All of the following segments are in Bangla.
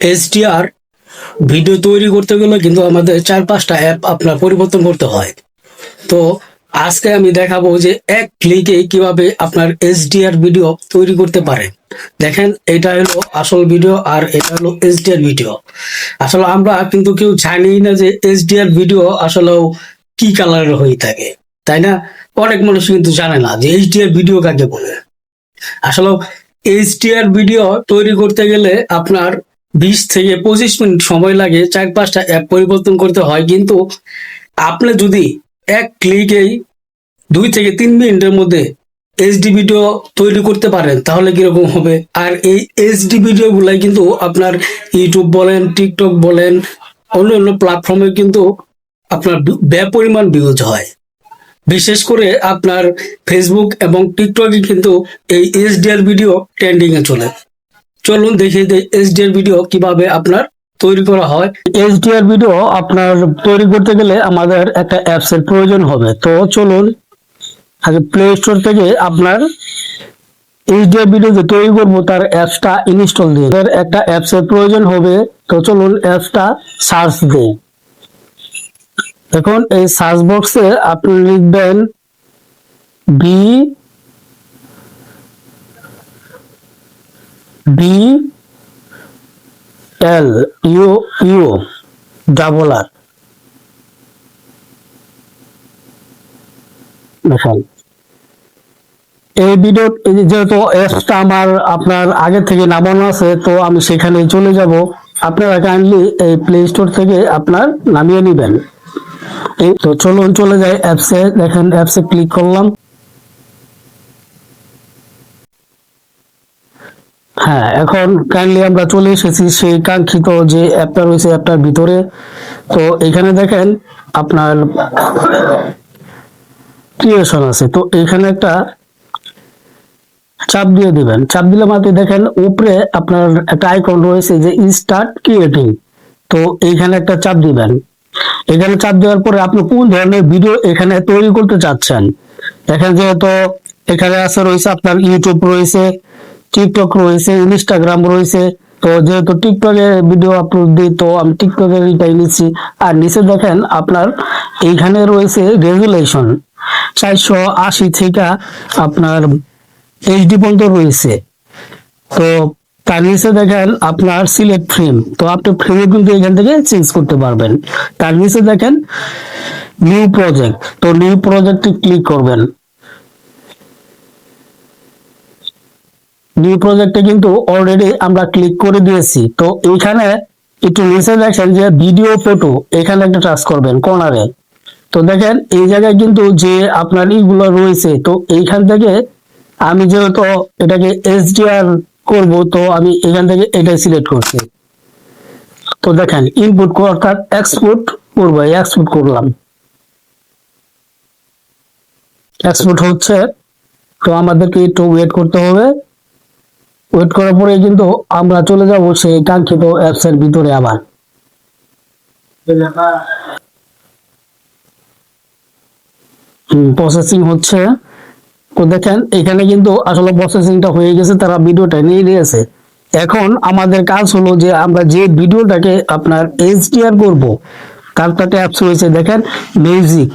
এইচডিআর ভিডিও তৈরি করতে গেলে কিন্তু আমাদের 4-5টা অ্যাপ আপনার পরিবর্তন করতে হয়। তো আজকে আমি দেখাবো যে এক ক্লিকে কিভাবে আপনার এইচডিআর ভিডিও তৈরি করতে পারেন। দেখেন, এটা হলো আসল ভিডিও আর এটা হলো এইচডিআর ভিডিও। আসলে আমরা কিন্তু কেউ জানি না যে এইচডিআর ভিডিও আসলে কি কালারের হয়ে থাকে, তাই না? অনেক মানুষ কিন্তু জানে না যে এইচডিআর ভিডিও কাকে বলে। আসলে এইচডিআর ভিডিও তৈরি করতে গেলে আপনার 20 থেকে 25 মিনিট সময় লাগে, 4-5টা অ্যাপ পরিবর্তন করতে হয়। কিন্তু আপনি যদি এক ক্লিকেই 2 থেকে 3 মিনিটের মধ্যে এইচডি ভিডিও তৈরি করতে পারেন তাহলে কিরকম হবে। আর এই এইচডি ভিডিও গুলাই কিন্তু আপনার ইউটিউব বলেন, টিকটক বলেন, অন্য অন্য প্ল্যাটফর্মে কিন্তু আপনার পরিমাণ ভিউজ হয়। বিশেষ করে আপনার ফেসবুক এবং টিকটকে কিন্তু এই এইচডিআর ভিডিও ট্রেন্ডিং এ চলে। চলুন দেখি যে এইচডিআর ভিডিও কিভাবে আপনার তৈরি করা হয়। এইচডিআর ভিডিও আপনার তৈরি করতে গেলে আমাদের একটা অ্যাপস এর প্রয়োজন হবে। তো চলুন আগে প্লে স্টোর থেকে আপনার এইচডিআর ভিডিও যে তৈরি করবো তার অ্যাপসটা ইনস্টল দিয়ে একটা অ্যাপস এর প্রয়োজন হবে। তো চলুন অ্যাপসটা সার্চ দিই। এখন এই সার্চ বক্সে আপনি লিখবেন B B L U U double R. দেখেন এই ভিডিও যেহেতু অ্যাপসটা আমার আপনার আগে থেকে নামানো আছে, তো আমি সেখানে চলে যাব। আপনারা কাইন্ডলি এই প্লে স্টোর থেকে আপনার নামিয়ে নেবেন। এই তো চলুন চলে যাই অ্যাপসে। দেখেন অ্যাপসে ক্লিক করলাম। হ্যাঁ, এখন কাইন্ডলি আমরা চলে এসেছি সেই কাঙ্ক্ষিত যে অ্যাপটা রয়েছে অ্যাপটার ভিতরে। তো এখানে দেখেন আপনার ক্রিয়েশন আছে, তো এখানে একটা চাপ দিয়ে দিবেন। চাপ দিলে মাত্র দেখেন উপরে আপনার একটা আইকন রয়েছে যে স্টার্ট ক্রিয়েটিং। তো এইখানে একটা চাপ দিবেন। এখানে চাপ দেওয়ার পরে আপনি কোন ধরনের ভিডিও এখানে তৈরি করতে চাচ্ছেন। এখানে যেহেতু এখানে আছে রয়েছে আপনার ইউটিউব রয়েছে, টিকটক রয়েছে, ইনস্টাগ্রাম রয়েছে। তো যেহেতু টিকটকে ভিডিও আপলোড দিই তো আমি টিকটকের এটাই নিচ্ছি। আর নিচে দেখেন আপনার এইখানে রয়েছে রেজুলেশন 480 থেকে আপনার এইচডি পর্যন্ত রয়েছে। তো তার নিচে দেখেন আপনার সিলেক্ট ফ্রেম, তো আপনি ফ্রেমে কিন্তু এখান থেকে চেঞ্জ করতে পারবেন। তার নিচে দেখেন নিউ প্রজেক্ট, তো নিউ প্রজেক্টে ক্লিক করবেন। নিউ প্রজেক্টে কিন্তু অলরেডি আমরা ক্লিক করে দিয়েছি। তো এইখানে একটু নিচে দেখেন যে ভিডিও ফটো, এখানে একটা টাচ করবেন কর্নারে। তো দেখেন এই জায়গায় কিন্তু যে আপনার ইগুলো রয়েছে, তো এইখান থেকে আমি যেহেতু এটাকে এইচডিআর করব তো আমি এখান থেকে এটাই সিলেক্ট করছি। তো দেখেন ইনপুট অর্থাৎ এক্সপোর্ট করবো, এক্সপোর্ট করলাম, এক্সপোর্ট হচ্ছে। তো আমাদেরকে একটু ওয়েট করতে হবে। ওয়েট করার পরে কিন্তু আমরা চলে যাব সেই কাঙ্ক্ষিত অ্যাপস এর ভিতরে। আবার প্রসেসিং হচ্ছে। তো দেখেন এখানে কিন্তু আসলে প্রসেসিংটা হয়ে গেছে, তারা ভিডিওটা নিয়ে নিয়েছে। এখন আমাদের কাজ হলো যে আমরা যে ভিডিওটাকে আপনার এইচডিআর করব তার একটা অ্যাপস রয়েছে দেখেন মিউজিক।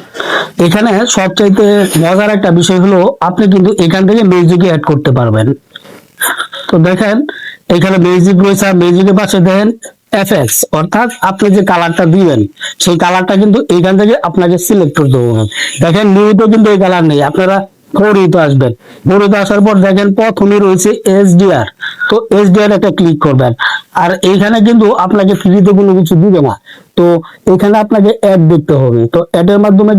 এখানে সবচাইতে মজার একটা বিষয় হলো আপনি কিন্তু এখান থেকে মিউজিক অ্যাড করতে পারবেন। তো দেখেন এখানে মিউজিক রয়েছে, আর মিউজিকের পাশে দেখেন এফএক্স, অর্থাৎ আপনি যে কালারটা দিবেন সেই কালারটা কিন্তু এখান থেকে আপনাকে সিলেক্ট করতে হবে। দেখেন নিউতে কিন্তু এই কালার নেই, আপনারা ফোরিতে আসবেন। ফোরিতে আসার পর দেখেন প্রথমে রয়েছে এইচডিআর, তো এইচডিআর একটা ক্লিক করবেন। আর এইখানে কিন্তু আপনাকে ফ্রিতে কোনো কিছু দিবে না, তো এখানে আপনাকে অ্যাড দেখতে হবে। তো অ্যাডের মাধ্যমে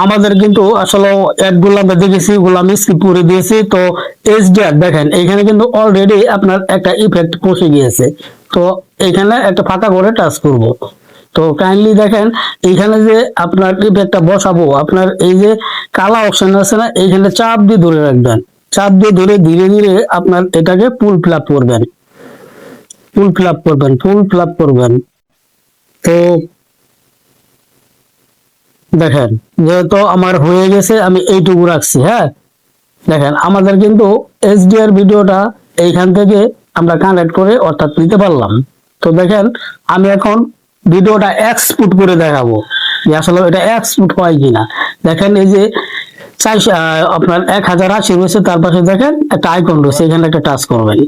আমাদের কিন্তু আসলে অ্যাড গুলো আমরা দেখেছি, ওগুলো আমি স্কিপ করে দিয়েছি। তো এইচডিআর দেখেন এখানে কিন্তু অলরেডি আপনার একটা ইফেক্ট বসে গিয়েছে। তো এখানে একটা ফাঁকা করে টাচ করব। তো কাইন্ডলি দেখেন এইখানে যে আপনার ইফেক্টটা বসাবো, আপনার এই যে কালা অপশন আছে না, এইখানে চাপ দিয়ে ধরে রাখবেন। চাপ দিয়ে ধরে ধীরে ধীরে আপনার এটাকে ফুল ফিল আপ করবেন, ফুল ফিল আপ করবেন, ফুল ফিল আপ করবেন। তো দেখেন যেহেতু আমার হয়ে গেছে আমি এইটুকু রাখছি। হ্যাঁ, দেখেন আমাদের কিন্তু এইচডিআর ভিডিওটা এইখান থেকে আমরা কানেক্ট করে অর্থাৎ নিতে পারলাম। তো দেখেন আমি এখন ভিডিওটা এক্সপোর্ট করে দেখাবো যে আসলে এটা এক্সপোর্ট হয় কিনা। দেখেন এই যে আপনার 1080 রয়েছে, তার পাশে দেখেন একটা আইকন রয়েছে, এখানে একটা টাচ করবেন।